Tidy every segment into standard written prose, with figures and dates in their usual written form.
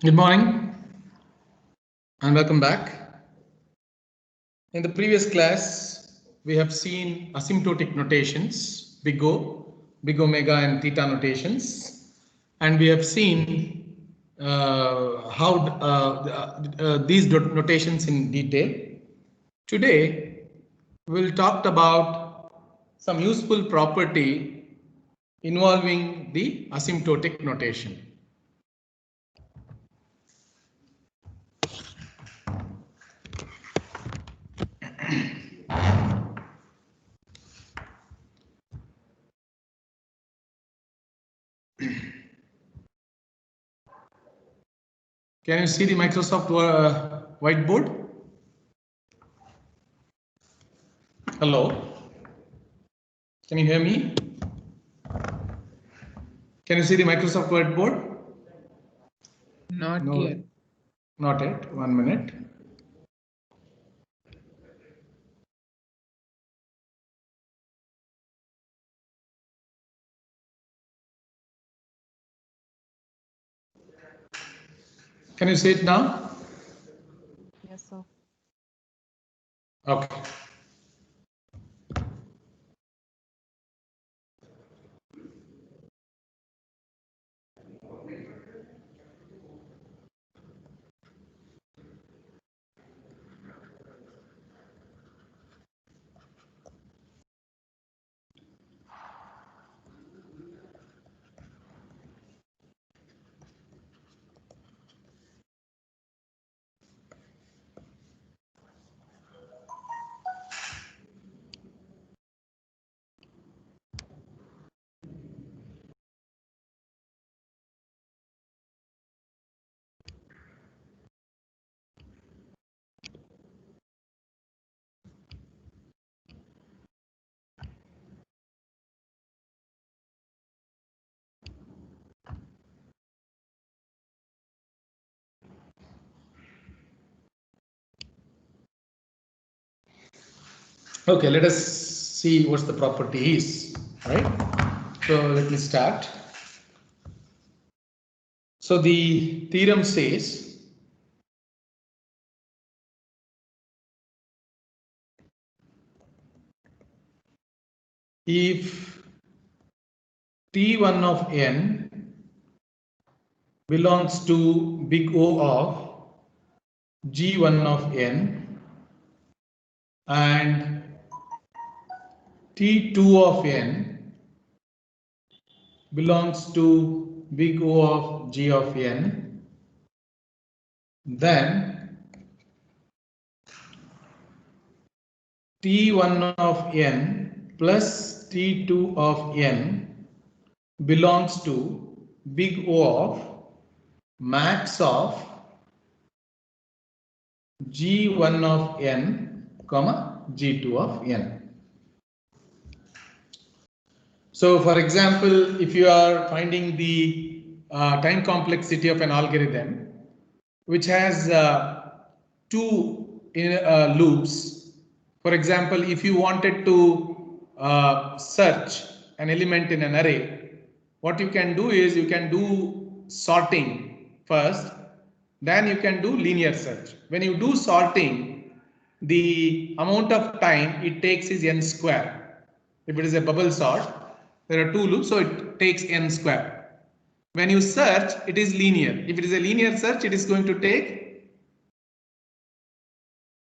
Good morning and welcome back. In the previous class, we have seen asymptotic notations, big O, big omega and theta notations, and we have seen how these notations in detail. Today, we'll talk about some useful property involving the asymptotic notation. Can you see the Microsoft whiteboard? Hello? Can you hear me? Can you see the Microsoft whiteboard? Not No, yet. not yet. 1 minute. Can you see it now? Yes, sir. Okay. Okay, let us see what the property is, right? So let me start. So the theorem says if T1 of n belongs to big O of G1 of n and T2 of n belongs to big O of G of n, then T1 of n plus T2 of n belongs to big O of max of G1 of n, comma G2 of n. So for example, if you are finding the time complexity of an algorithm which has two loops, for example, if you wanted to search an element in an array, what you can do is you can do sorting first, then you can do linear search. When you do sorting, the amount of time it takes is n square. If it is a bubble sort, there are two loops, so it takes n square. When you search, it is linear. If it is a linear search, it is going to take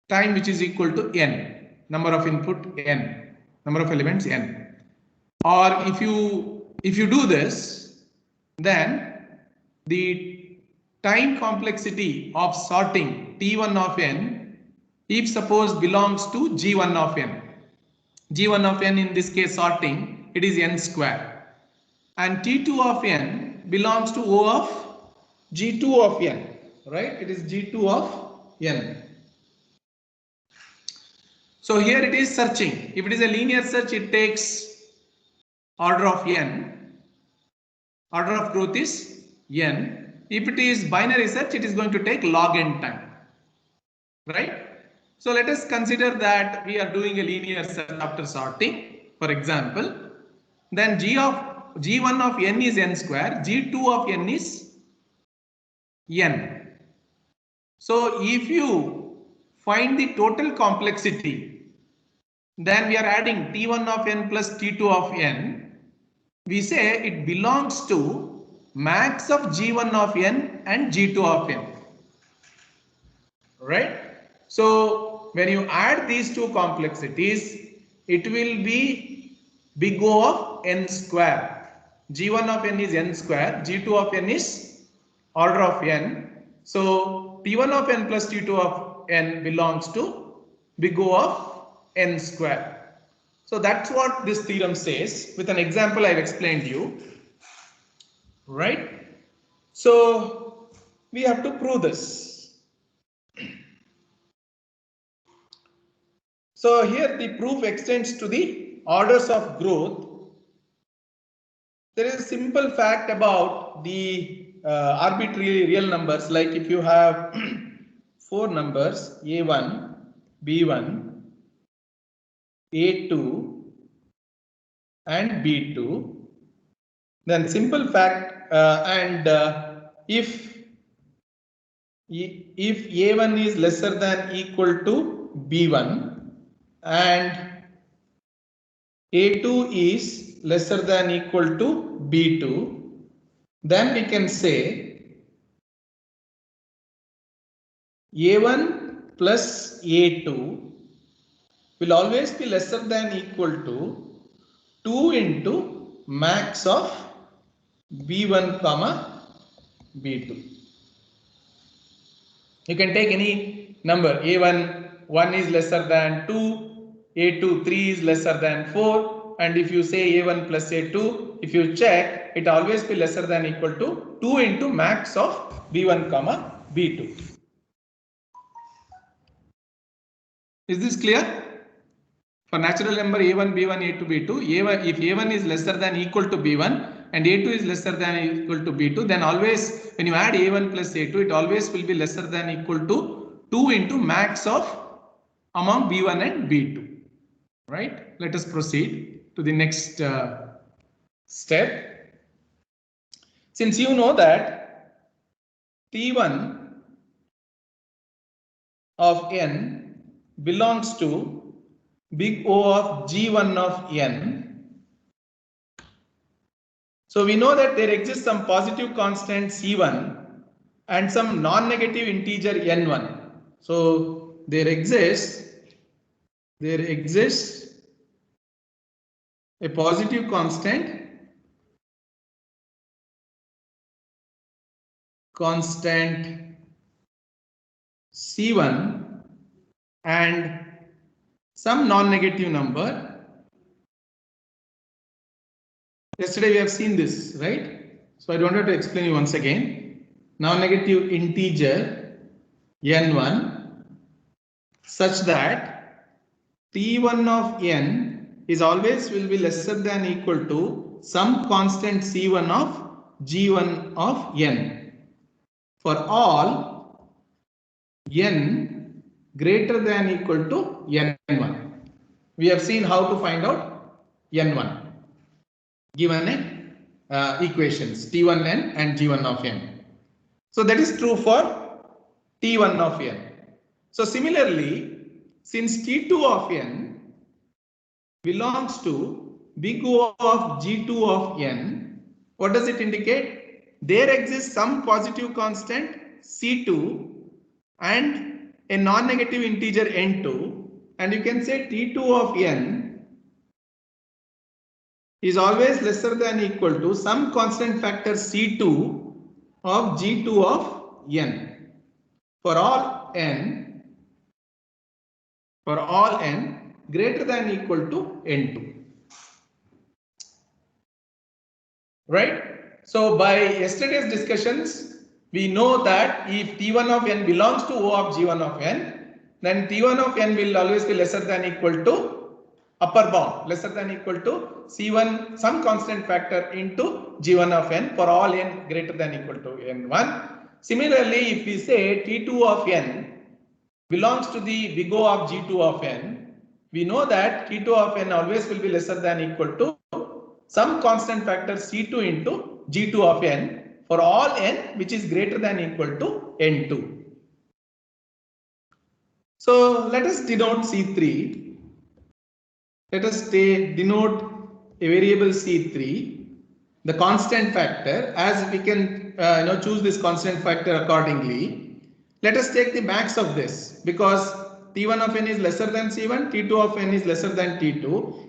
time which is equal to n, number of input n, number of elements n. Or if you do this, then the time complexity of sorting T1 of n, if suppose belongs to G1 of n. G1 of n in this case sorting, it is n square, and T2 of n belongs to O of G2 of n, right? It is G2 of n. So here it is searching. If it is a linear search, it takes order of n. Order of growth is n. If it is binary search, it is going to take log n time, right? So let us consider that we are doing a linear search after sorting. For example, then G1 of n is n square, G2 of n is n. So if you find the total complexity, then we are adding T1 of n plus T2 of n. We say it belongs to max of G1 of n and G2 of n. Right? So when you add these two complexities, it will be big O of n square. G1 of n is n square, G2 of n is order of n. So T1 of n plus T2 of n belongs to big O of n square. So that's what this theorem says. With an example I've explained you. Right? So we have to prove this. So here the proof extends to the orders of growth. There is a simple fact about the arbitrary real numbers, like if you have four numbers A1, B1, A2 and B2, then simple fact if A1 is lesser than equal to B1 and A2 is lesser than equal to B2, then we can say A1 plus A2 will always be lesser than equal to 2 into max of B1 comma B2. You can take any number A1 1 is lesser than 2, A2 3 is lesser than 4, and if you say A1 plus A2, if you check, it always be lesser than equal to 2 into max of B1 comma B2. Is this clear? For natural number A1, B1, A2, B2, if A1 is lesser than equal to B1 and A2 is lesser than equal to B2, then always when you add A1 plus A2, it always will be lesser than equal to 2 into max of among B1 and B2. Right? Let us proceed to the next step. Since you know that T1 of n belongs to big O of G1 of n. So we know that there exists some positive constant C1 and some non-negative integer n1. So there exists a positive constant C1 and some non-negative number. Yesterday we have seen this, right? So I don't have to explain you once again. Non-negative integer n1 such that T1 of n is always will be lesser than equal to some constant C1 of G1 of n for all n greater than equal to n1. We have seen how to find out n1 given equations T1n and G1 of n. So that is true for T1 of n. So similarly, since T2 of n belongs to big O of G2 of n, what does it indicate? There exists some positive constant C2 and a non-negative integer n2, and you can say T2 of n is always lesser than equal to some constant factor C2 of G2 of n for all n greater than equal to n2. Right? So by yesterday's discussions, we know that if T1 of n belongs to O of G1 of n, then T1 of n will always be lesser than equal to upper bound, lesser than equal to C1 some constant factor into G1 of n for all n greater than equal to n1. Similarly, if we say T2 of n belongs to the big O of G2 of n, we know that T2 of n always will be lesser than equal to some constant factor C2 into G2 of n for all n which is greater than or equal to n2. So let us denote C3. Let us denote a variable C3, the constant factor, as we can choose this constant factor accordingly. Let us take the max of this, because T1 of n is lesser than C1, T2 of n is lesser than T2.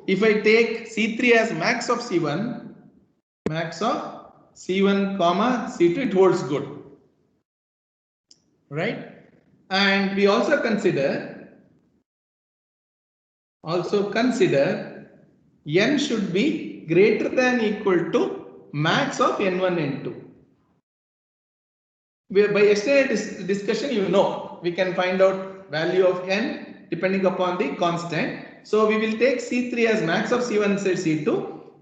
If I take C3 as max of C1, comma C2, it holds good, right? And we also consider n should be greater than or equal to max of n1, n2. By yesterday's discussion, we can find out value of n depending upon the constant. So we will take C3 as max of C1 and C2,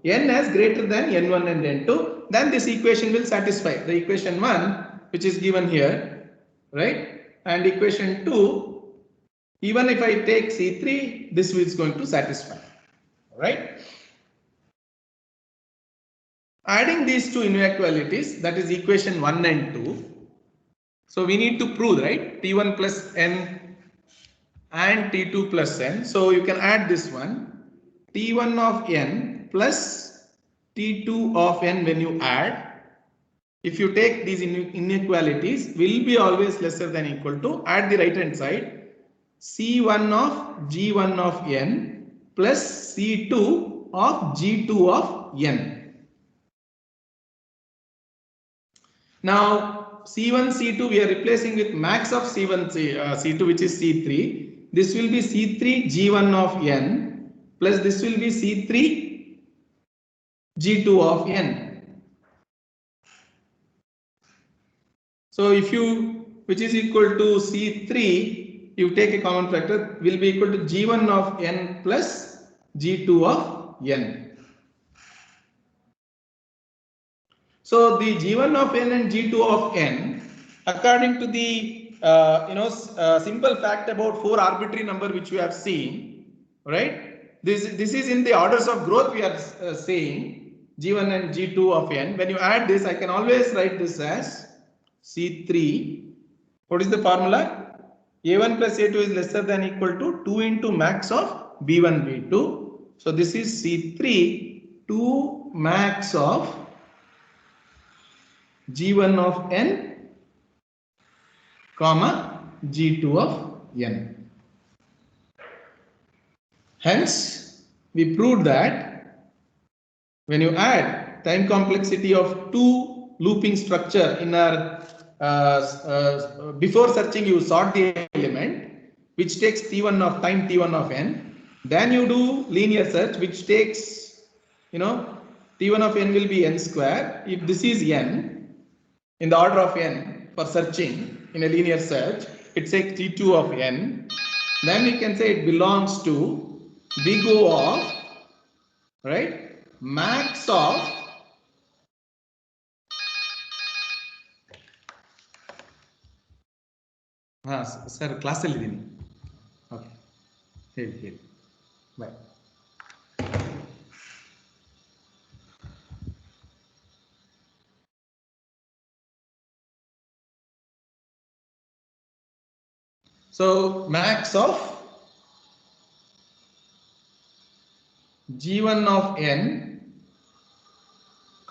n as greater than n1 and n2. Then this equation will satisfy the equation 1, which is given here, right? And equation 2, even if I take C3, this is going to satisfy, right? Adding these two inequalities, that is equation 1 and 2. So we need to prove, right? T1 plus n and T2 plus n. So you can add this one, T1 of n plus T2 of n when you add. If you take these inequalities, will be always lesser than or equal to, add the right hand side, C1 of G1 of n plus C2 of G2 of n. Now C1, C2 we are replacing with max of C1, C2 which is C3. This will be C3 G1 of n plus this will be C3 G2 of n. So if you, which is equal to C3, you take a common factor, will be equal to G1 of n plus G2 of n. So the G1 of n and G2 of n, according to the simple fact about 4 arbitrary number which we have seen, right? This is in the orders of growth we are saying G1 and G2 of n. When you add this, I can always write this as C3. What is the formula? A1 plus A2 is lesser than or equal to 2 into max of B1 B2. So this is C3 2 max of G1 of n comma G2 of n. Hence, we proved that when you add time complexity of two looping structure in our before searching, you sort the element which takes T1 of time T1 of n. Then you do linear search, which takes T1 of n will be n square. If this is n in the order of n for searching in a linear search, it takes T2 of n. Then we can say it belongs to big O of, right, max of sir class ಅಲ್ಲಿ ಇದೀನಿ. Okay, ಹೇಳಿ bye. So max of G1 of n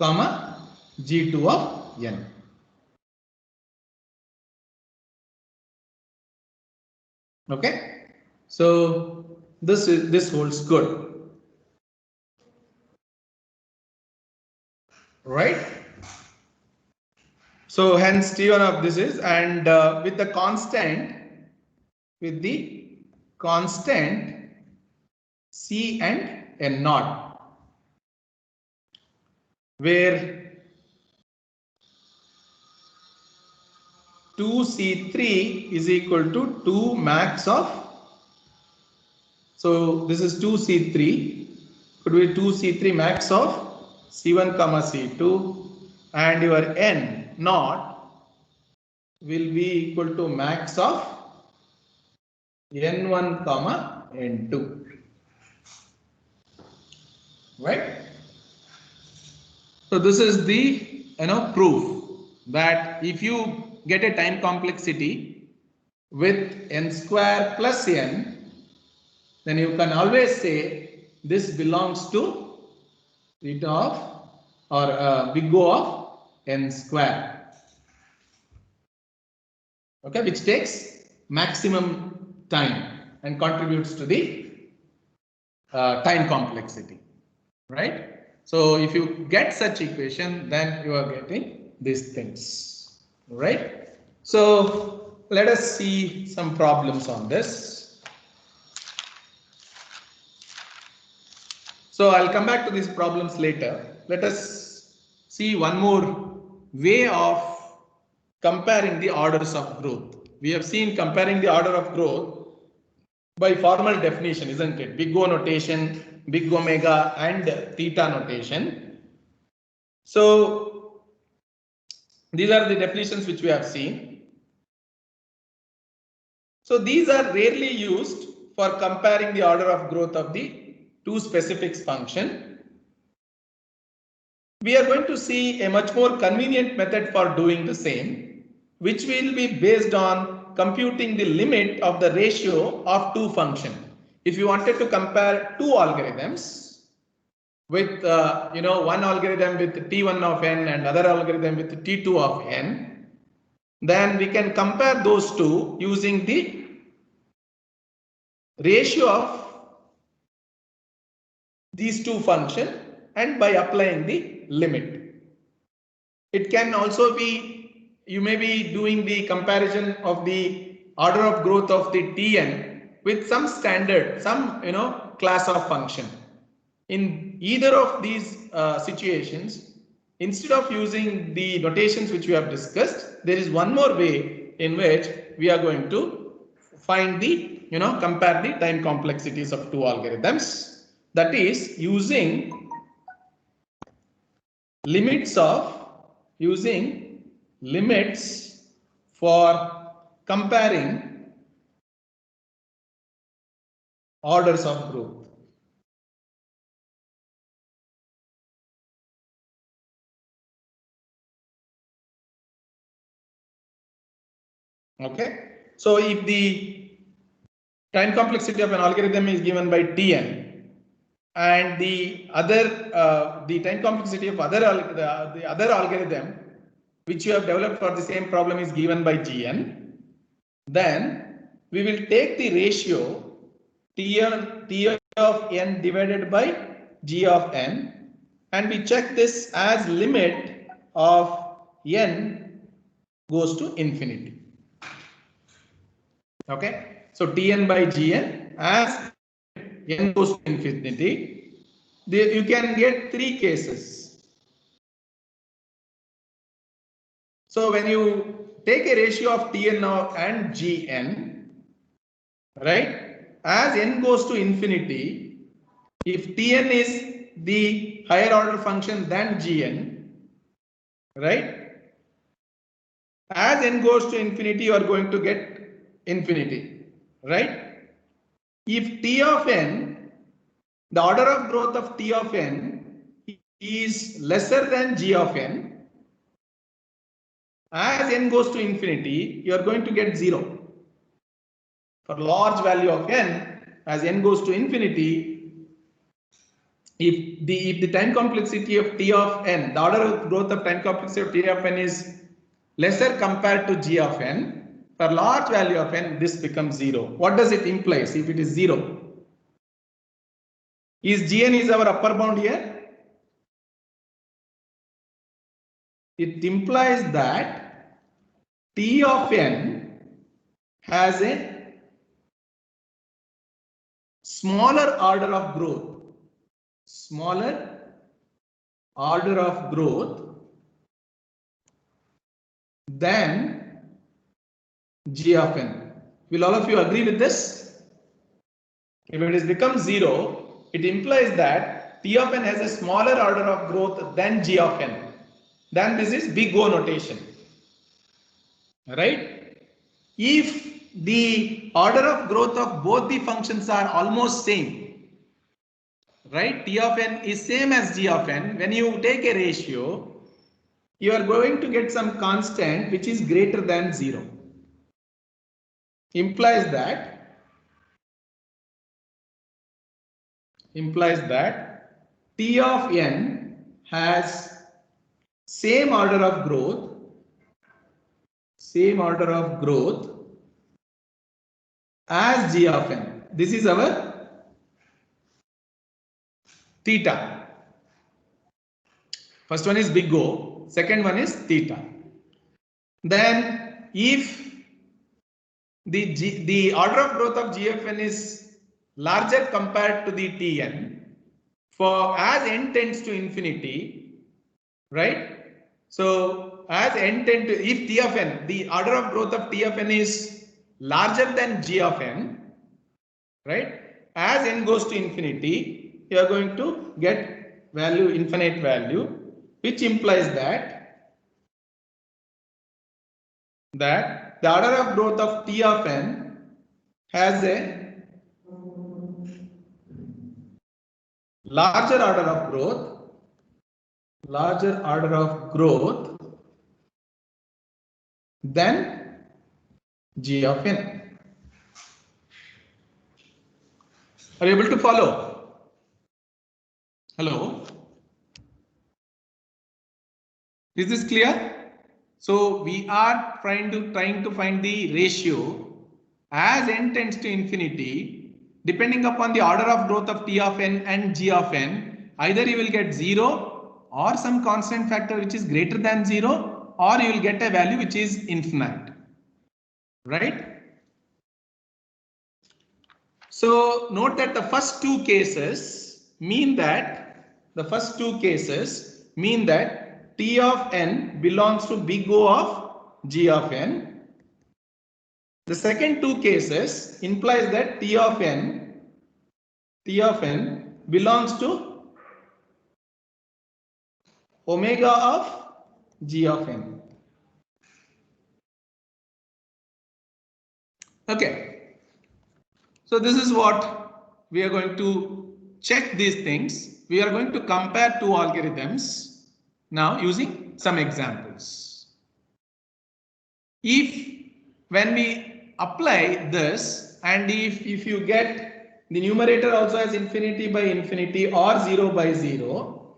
comma G2 of n. Okay, so this holds good, right? So hence T1 of this is, and with the constant C and n naught, where 2C3 is equal to 2 max of, so this is 2C3, could be 2C3 max of C1 comma C2, and your n naught will be equal to max of n1 comma n2, right? So this is the proof. that if you get a time complexity with n square plus n, then you can always say this belongs to beta of or big O of n square. Okay, which takes maximum time and contributes to the time complexity, right? So if you get such equation, then you are getting these things, right? So let us see some problems on this. So I'll come back to these problems later. Let us see one more way of comparing the orders of growth. We have seen comparing the order of growth by formal definition, isn't it? Big O notation, big omega and theta notation. So these are the definitions which we have seen. So these are rarely used for comparing the order of growth of the two specifics function. We are going to see a much more convenient method for doing the same, which will be based on computing the limit of the ratio of two functions. If you wanted to compare two algorithms with one algorithm with t1 of n and other algorithm with t2 of n, then we can compare those two using the ratio of these two functions and by applying the limit. It can also be, you may be doing the comparison of the order of growth of the Tn with some standard, some class of function. In either of these situations, instead of using the notations which we have discussed, there is one more way in which we are going to find the, compare the time complexities of two algorithms. That is using limits for comparing orders of growth. Okay, so if the time complexity of an algorithm is given by Tn and the time complexity of the other algorithm which you have developed for the same problem is given by Gn, then we will take the ratio T of n divided by G of n and we check this as limit of n goes to infinity. Okay, so Tn by Gn as n goes to infinity, you can get three cases. So when you take a ratio of Tn and Gn, right, as n goes to infinity, if Tn is the higher order function than Gn, right, as n goes to infinity, you are going to get infinity, right? If T of n, the order of growth of T of n is lesser than G of n, as n goes to infinity, you are going to get 0. For large value of n, as n goes to infinity, if the time complexity of T of n, the order of growth of time complexity of T of n is lesser compared to G of n, for large value of n, this becomes 0. What does it imply if it is 0? Is Gn is our upper bound here? It implies that T of n has a smaller order of growth, than G of n. Will all of you agree with this? If it becomes 0, it implies that T of n has a smaller order of growth than G of n. Then this is big O notation, right? If the order of growth of both the functions are almost same, right? T of n is same as G of n. When you take a ratio, you are going to get some constant which is greater than 0. Implies that T of n has same order of growth as g of n. This is our theta. First one is big O, second one is theta. Then if the order of growth of GFN is larger compared to the Tn, for as n tends to infinity, right? So as n tend to, if T of n, the order of growth of T of n is larger than G of n, right? As n goes to infinity, you are going to get value, infinite value, which implies that the order of growth of T of n has a larger order of growth than G of n. Are you able to follow? Hello? Is this clear? So we are trying to find the ratio as n tends to infinity, depending upon the order of growth of T of n and G of n, either you will get 0 or some constant factor which is greater than 0, or you will get a value which is infinite, right? So note that the first two cases mean that T of n belongs to big O of G of n. The second two cases implies that T of n belongs to omega of G of n. Okay. So this is what we are going to check these things. We are going to compare two algorithms now using some examples. If when we apply this, and if you get the numerator also as infinity by infinity or 0 by 0,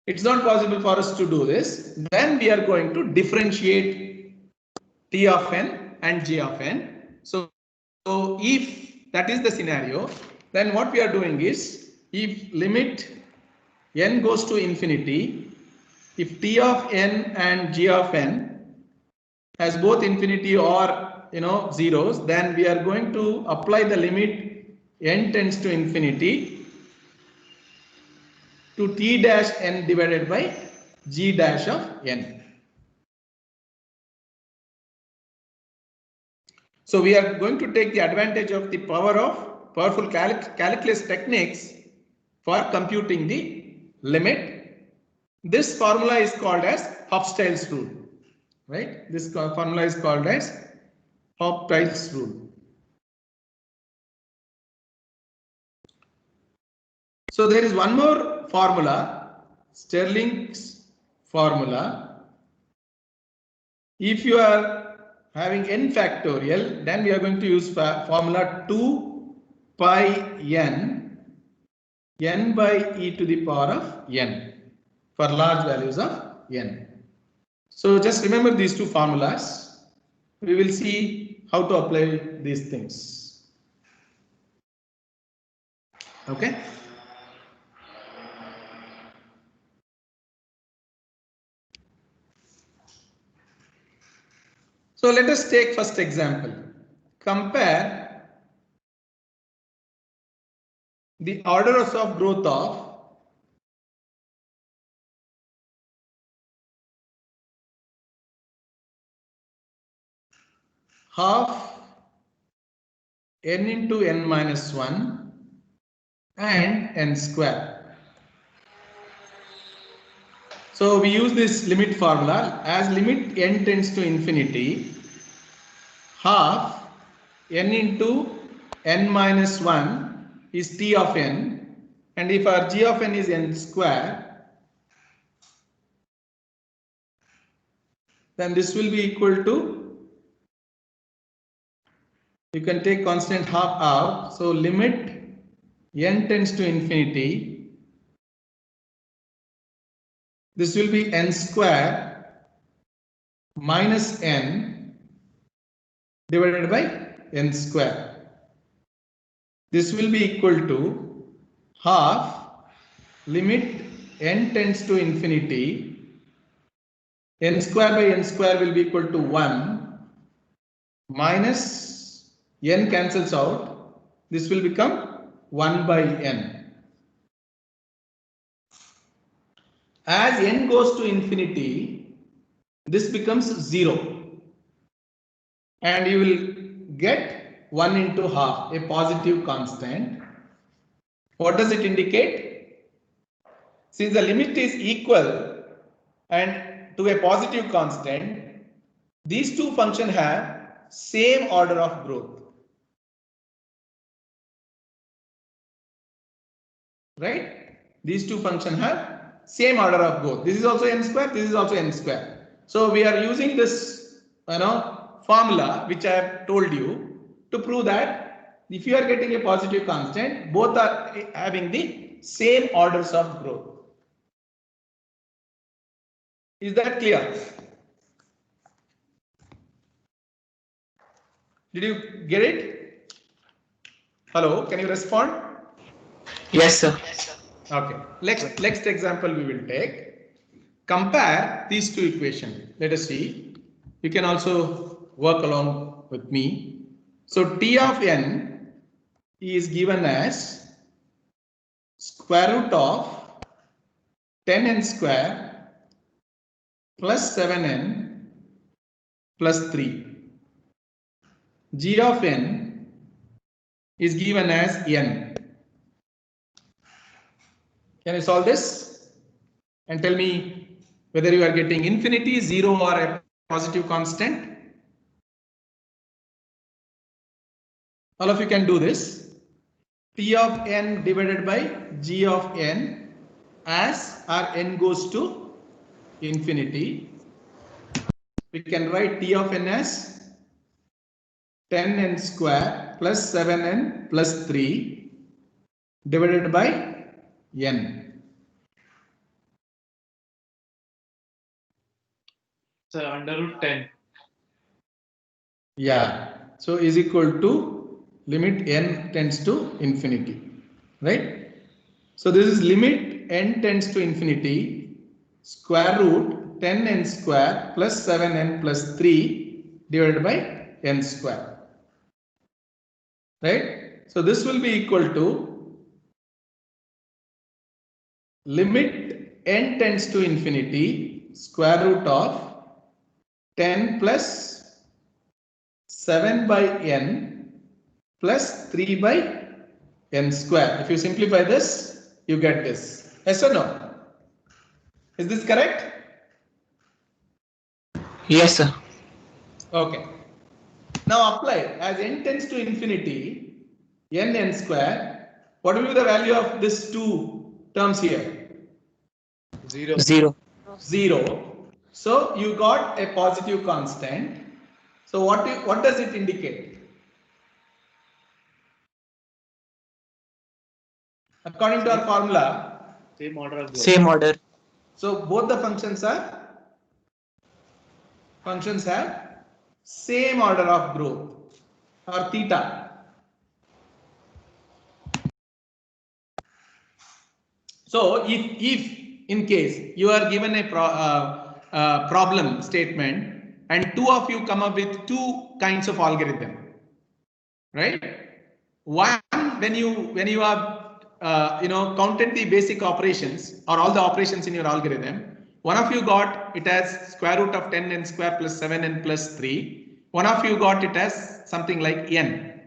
it's not possible for us to do this. Then we are going to differentiate T of n and G of n. So if that is the scenario, then what we are doing is, if limit n goes to infinity, if T of n and G of n has both infinity or zeros, then we are going to apply the limit n tends to infinity to T dash n divided by G dash of n. So we are going to take the advantage of the powerful calculus techniques for computing the limit. This formula is called as Hochschild rule, right? This formula is called as Hochschild rule. So there is one more formula, Stirling's formula. If you are having n factorial, then we are going to use formula 2 pi n by e to the power of n for large values of n. So just remember these two formulas. We will see how to apply these things. Okay. So let us take first example. Compare the orders of growth of half n into n minus 1 and n square. So we use this limit formula. As limit n tends to infinity, half n into n minus 1 is T of n, and if our G of n is n square, then this will be equal to, you can take constant half out. So limit n tends to infinity. This will be n square minus n divided by n square. This will be equal to half limit n tends to infinity. N square by n square will be equal to 1 minus n cancels out. This will become 1 by n. As n goes to infinity, this becomes 0. And you will get 1 into half, a positive constant. What does it indicate? Since the limit is equal and to a positive constant, these two functions have same order of growth. Right? These two functions have same order of growth. This is also n square, this is also n square. So we are using this formula which I have told you to prove that if you are getting a positive constant, both are having the same orders of growth. Is that clear? Did you get it? Hello, can you respond? Yes, sir. Okay. Next example we will take. Compare these two equations. Let us see. You can also work along with me. So T of n is given as square root of 10n square plus 7n plus 3. G of n is given as n. Can you solve this? And tell me whether you are getting infinity, 0 or a positive constant. All of you can do this. T of n divided by g of n as our n goes to infinity. We can write T of n as 10n square plus 7n plus 3 divided by n. So under root 10. Yeah. So is equal to limit n tends to infinity. Right? So this is limit n tends to infinity square root 10n square plus 7n plus 3 divided by n square. Right? So this will be equal to limit n tends to infinity square root of 10 plus 7 by n plus 3 by n square. If you simplify this, you get this. Yes or no? Is this correct? Yes, sir. Okay. Now apply. As n tends to infinity, n square, what will be the value of these two terms here? 0. 0. 0. So you got a positive constant. So what does it indicate? According to our formula, Same order of growth. Same order. so both the functions have same order of growth or theta. So if in case you are given a problem statement and two of you come up with two kinds of algorithm, right? One, when you have counted the basic operations or all the operations in your algorithm, one of you got it as square root of 10n square plus 7n plus 3. One of you got it as something like n.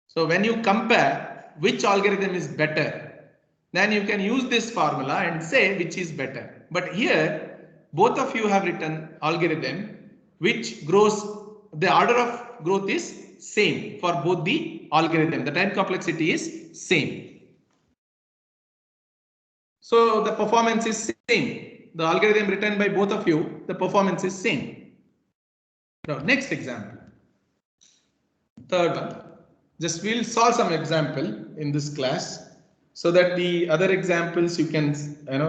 So when you compare which algorithm is better, then you can use this formula and say which is better. But here, both of you have written algorithm which grows, the order of growth is same for both the algorithm. The time complexity is same. So the performance is same. The algorithm written by both of you, the performance is same. Now, next example. Third one. Just we'll solve some example in this class so that the other examples you can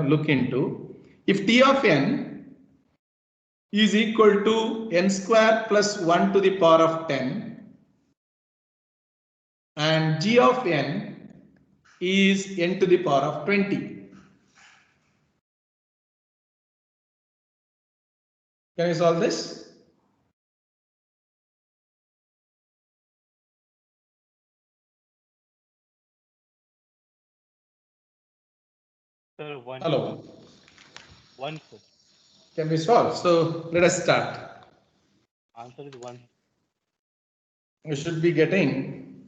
look into. If T of n is equal to n square plus 1 to the power of 10 and G of n is n to the power of 20. Can you solve this? Sir, 1. Hello. 1, sir. Can we solve? So let us start. Answer is 1. We should be getting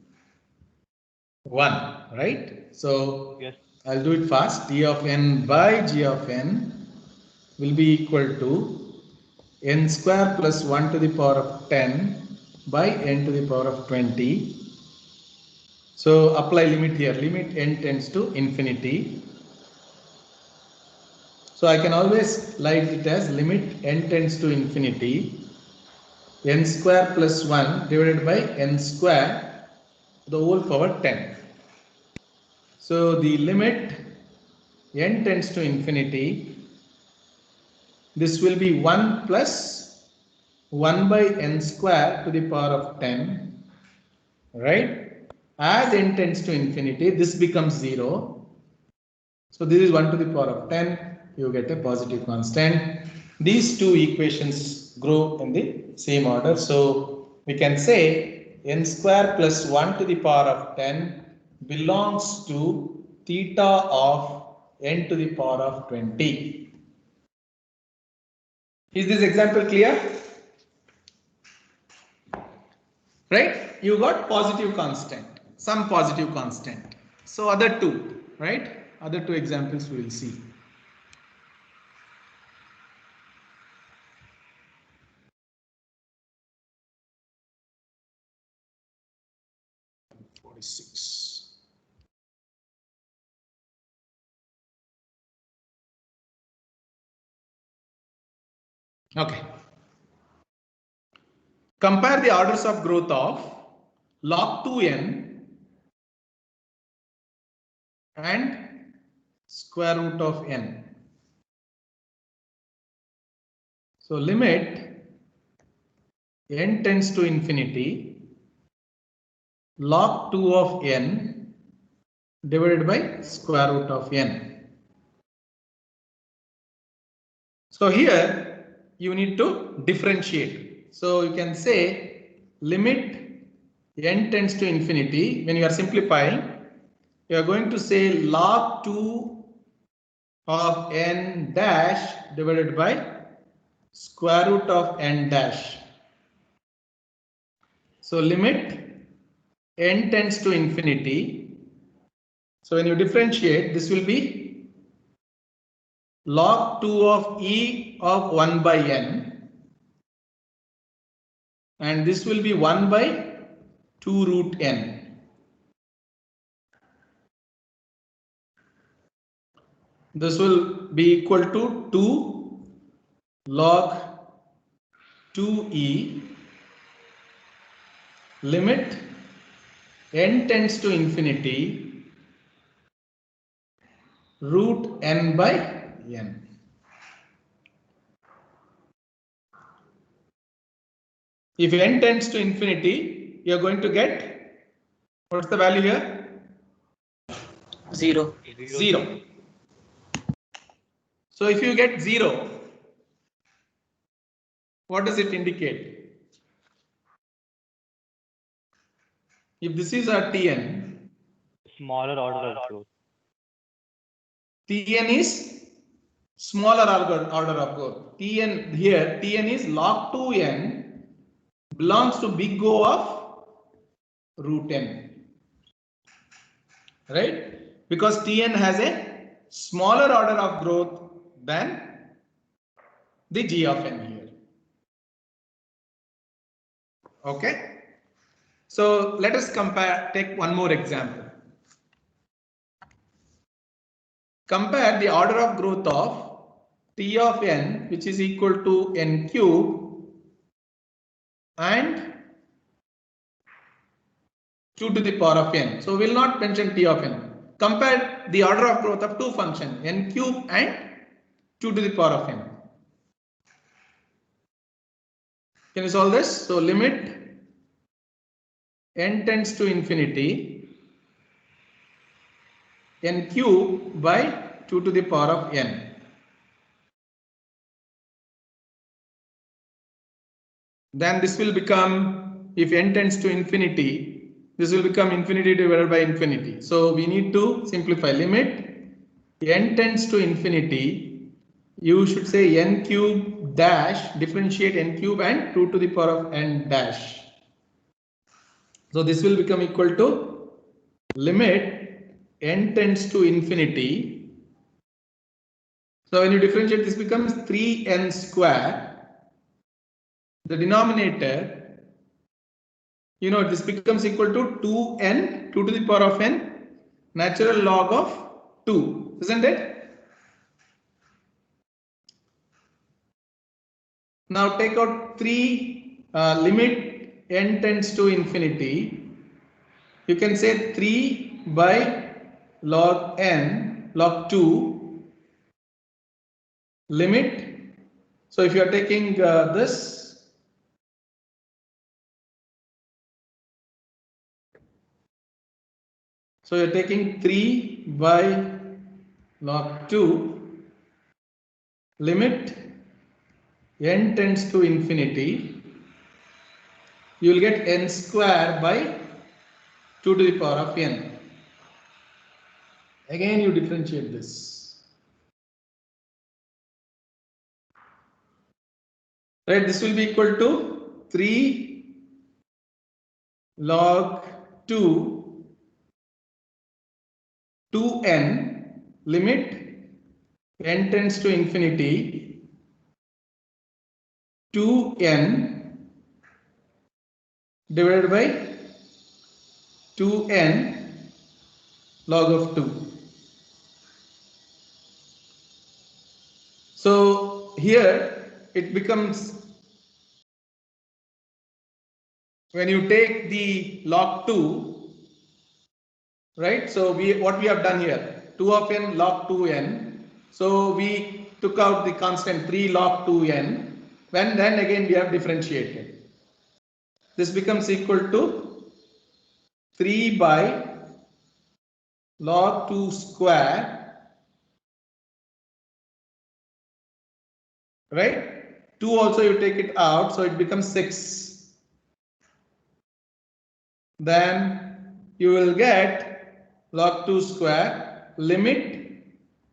1, right? So Yes. I'll do it fast. T of n by G of n will be equal to n square plus 1 to the power of 10 by n to the power of 20. So apply limit here. Limit n tends to infinity. So I can always write it as limit n tends to infinity. N square plus 1 divided by n square the whole power 10. So the limit n tends to infinity, this will be 1 plus 1 by n square to the power of 10, right? As n tends to infinity, this becomes 0. So this is 1 to the power of 10, you get a positive constant. These two equations grow in the same order. So we can say n square plus 1 to the power of 10 belongs to theta of n to the power of 20. Is this example clear? Right? You got positive constant, some positive constant. So other two, right? Other two examples we will see. Okay. Compare the orders of growth of log 2n and square root of n. So limit n tends to infinity, log 2 of n divided by square root of n. So here you need to differentiate. So you can say limit n tends to infinity. When you are simplifying, you are going to say log 2 of n dash divided by square root of n dash. So limit n tends to infinity. So when you differentiate, this will be log 2 of e of 1 by n, and this will be 1 by 2 root n. This will be equal to 2 log 2e limit n tends to infinity root n by n. If n tends to infinity, you are going to get, what's the value here? 0. 0. So if you get 0, what does it indicate? If this is a Tn, Smaller order of growth. Tn is smaller order of growth. Tn here, Tn is log 2n belongs to big O of root n, right? Because Tn has a smaller order of growth than the G of n here. Okay. So let us compare, take one more example. Compare the order of growth of T of n, which is equal to n cube, and 2 to the power of n. So we will not mention t of n. Compare the order of growth of two functions, n cube and 2 to the power of n. Can you solve this? So limit n tends to infinity, n cube by 2 to the power of n. Then this will become, if n tends to infinity, this will become infinity divided by infinity. So we need to simplify. Limit n tends to infinity, you should say n cube dash, differentiate n cube and 2 to the power of n dash. So this will become equal to limit n tends to infinity. So when you differentiate, this becomes 3n square. The denominator, you know, this becomes equal to 2n, 2 to the power of n, natural log of 2, isn't it? Now take out 3, limit n tends to infinity. You can say 3 by log n, log 2, limit. So if you are taking this, so you're taking 3 by log 2, limit n tends to infinity, you will get n square by 2 to the power of n. Again you differentiate this. Right, this will be equal to 3 log 2 2n, limit n tends to infinity, 2n divided by 2n log of 2. So here it becomes, when you take the log 2, right? So what we have done here, 2 of n log 2n. So we took out the constant 3 log 2n. When then again we have differentiated. This becomes equal to 3 by log 2 square, right? 2 also you take it out, so it becomes 6. Then you will get log 2 square, limit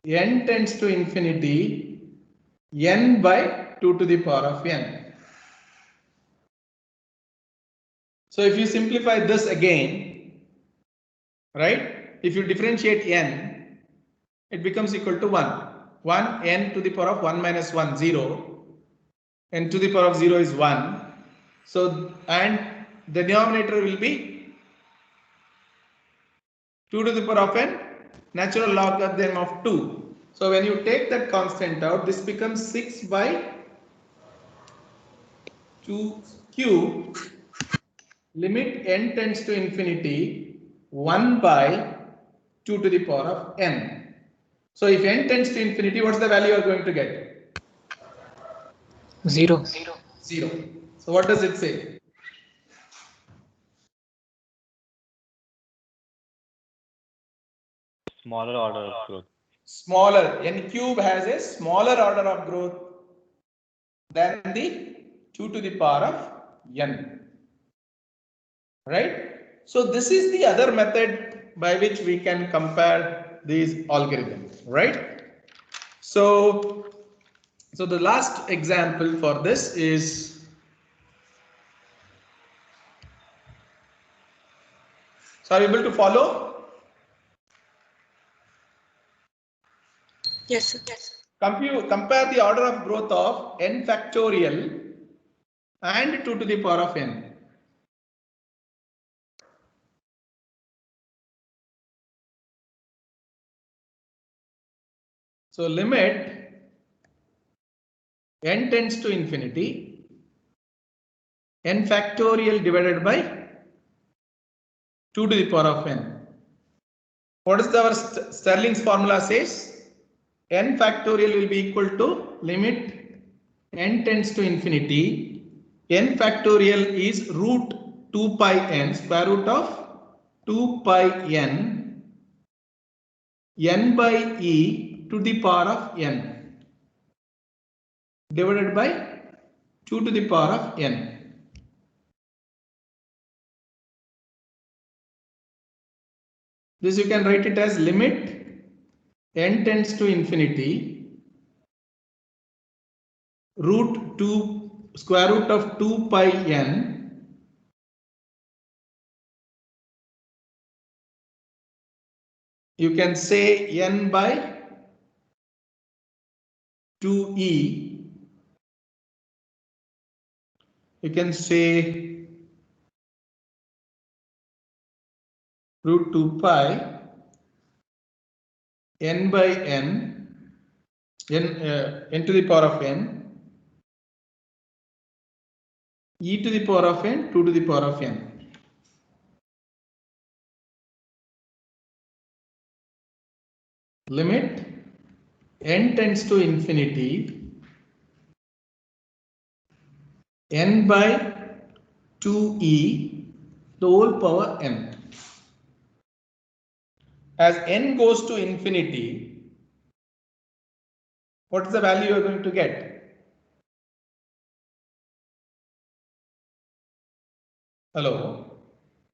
n tends to infinity, n by 2 to the power of n. So if you simplify this again, right? If you differentiate n, it becomes equal to 1. 1 n to the power of 1 minus 1, 0. N to the power of 0 is 1. So, and the denominator will be 2 to the power of n, natural logarithm of 2. So when you take that constant out, this becomes 6 by 2 cube, limit n tends to infinity, 1 by 2 to the power of n. So if n tends to infinity, what's the value you are going to get? 0. 0. So what does it say? Smaller order of growth. Smaller, n cube has a smaller order of growth than the 2 to the power of n. Right? So this is the other method by which we can compare these algorithms, right? So the last example for this is, so are you able to follow? Yes, sir. Compare the order of growth of n factorial and 2 to the power of n. So limit n tends to infinity, n factorial divided by 2 to the power of n. What is our Stirling's formula says? N factorial will be equal to limit n tends to infinity. N factorial is root 2 pi n, square root of 2 pi n, n by e to the power of n divided by 2 to the power of n. This you can write it as limit n tends to infinity root 2 square root of 2 pi n you can say n by 2e, you can say root 2 pi n by n to the power of n e to the power of n 2 to the power of n. Limit n tends to infinity n by 2e the whole power n. As n goes to infinity, what is the value you are going to get? Hello?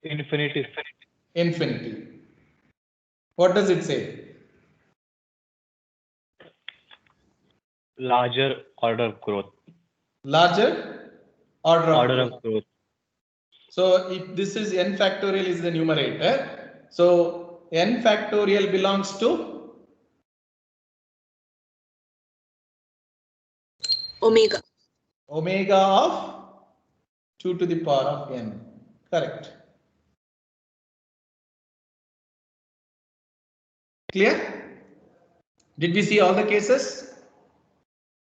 Infinity. Infinity. What does it say? Larger order of growth. Larger order of growth. So if this is n factorial is the numerator, so n factorial belongs to Omega. Omega of 2 to the power of n. Correct. Clear? Did we see all the cases?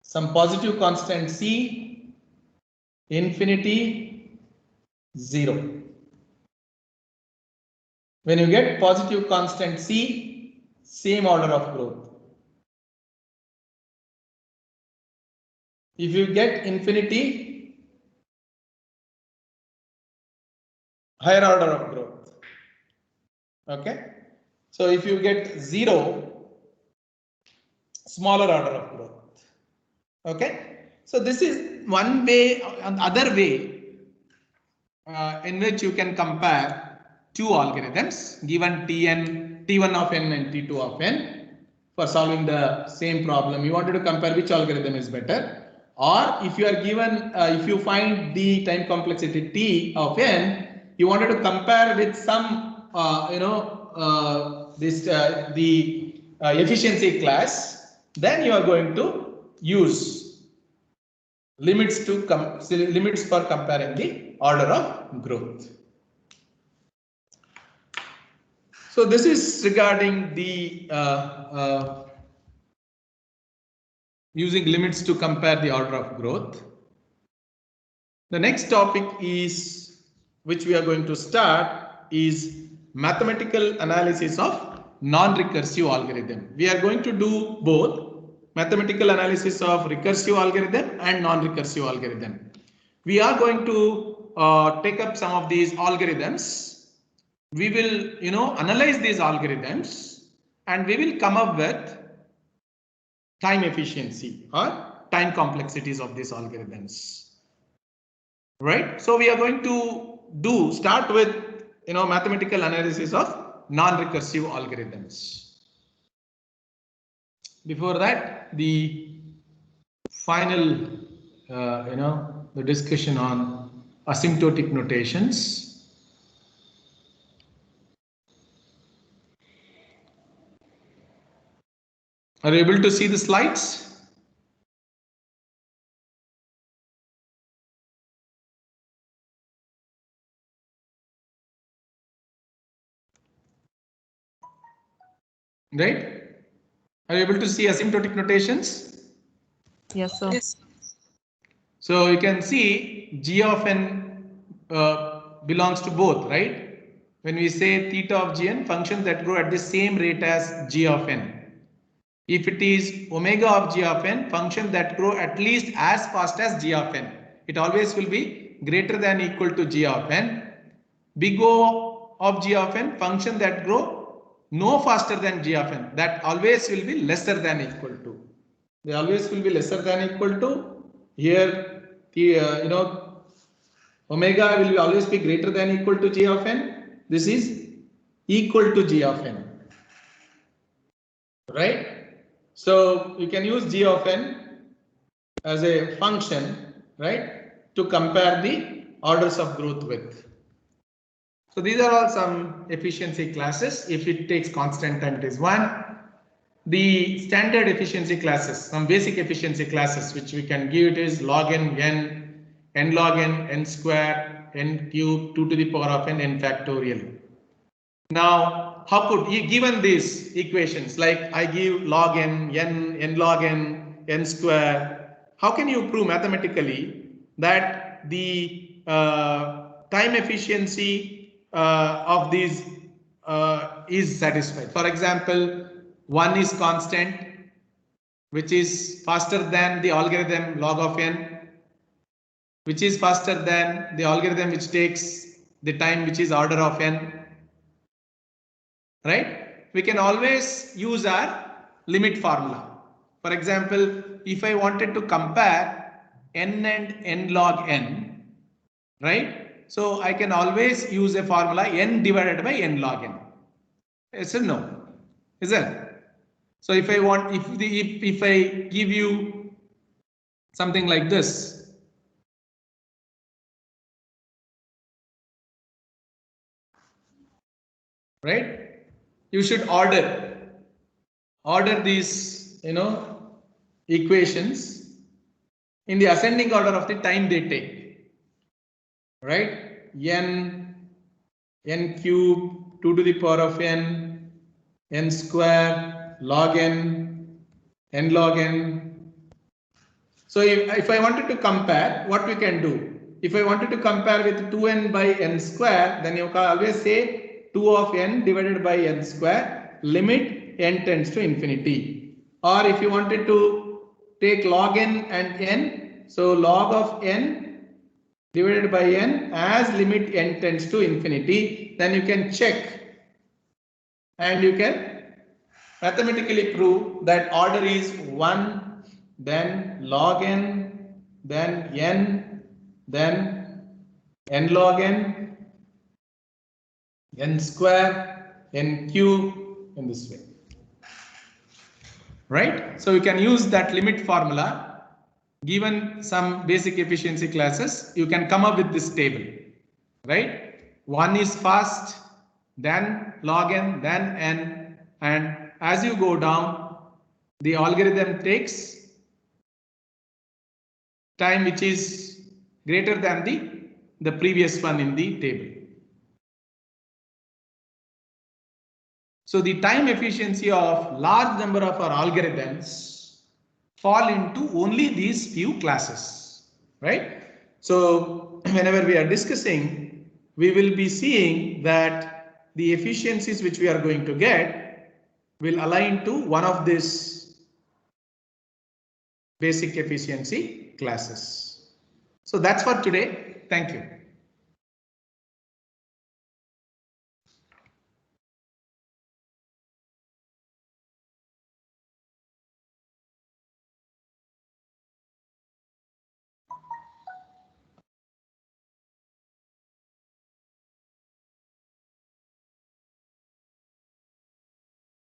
Some positive constant c, infinity, 0. When you get positive constant c, same order of growth. If you get infinity, higher order of growth. Okay. So if you get 0, smaller order of growth. Okay. So this is one way. Other way in which you can compare two algorithms given T1 of n and T2 of n for solving the same problem. You wanted to compare which algorithm is better, or if you are given, if you find the time complexity T of n, you wanted to compare with some, the efficiency class, then you are going to use limits for comparing the order of growth. So this is regarding the using limits to compare the order of growth. The next topic is, which we are going to start, is mathematical analysis of non-recursive algorithm. We are going to do both mathematical analysis of recursive algorithm and non-recursive algorithm. We are going to take up some of these algorithms. We will, analyze these algorithms and we will come up with time efficiency or time complexities of these algorithms. Right? So we are going to start with, mathematical analysis of non-recursive algorithms. Before that, the final, the discussion on asymptotic notations. Are you able to see the slides? Right? Are you able to see asymptotic notations? Yes, sir. Yes. So you can see g of n belongs to both, right? When we say theta of gn, functions that grow at the same rate as g of n. If it is omega of g of n, function that grow at least as fast as g of n. It always will be greater than equal to g of n. Big O of g of n, function that grow no faster than g of n. That always will be lesser than equal to. They always will be lesser than equal to. Here, omega will always be greater than equal to g of n. This is equal to g of n. Right? So you can use g of n as a function, right, to compare the orders of growth with. So these are all some efficiency classes. If it takes constant time, it is 1. The standard efficiency classes, some basic efficiency classes which we can give it is log n log n square, n cube, 2 to the power of n factorial. Now, how could you, given these equations, like I give log n log n square, how can you prove mathematically that the time efficiency of these is satisfied? For example, 1 is constant, which is faster than the algorithm log of n, which is faster than the algorithm which takes the time which is order of n. Right? We can always use our limit formula. For example, if I wanted to compare n and n log n, right? So I can always use a formula n divided by n log n. Yes or no? Is it? So if I want, if I give you something like this, right? You should order these, equations in the ascending order of the time they take, right? n cube, 2 to the power of n square, log n log n. So if I wanted to compare, what we can do? If I wanted to compare with 2n by n square, then you can always say 2 of n divided by n square, limit n tends to infinity. Or if you wanted to take log n and n, so log of n divided by n as limit n tends to infinity, then you can check and you can mathematically prove that order is 1, then log n, then n, then n log n square, n cube, in this way. Right? So you can use that limit formula. Given some basic efficiency classes, you can come up with this table. Right? 1 is fast, then log n, then n, and as you go down, the algorithm takes time which is greater than the previous one in the table. So the time efficiency of large number of our algorithms fall into only these few classes, right? So whenever we are discussing, we will be seeing that the efficiencies which we are going to get will align to one of these basic efficiency classes. So that's for today. Thank you.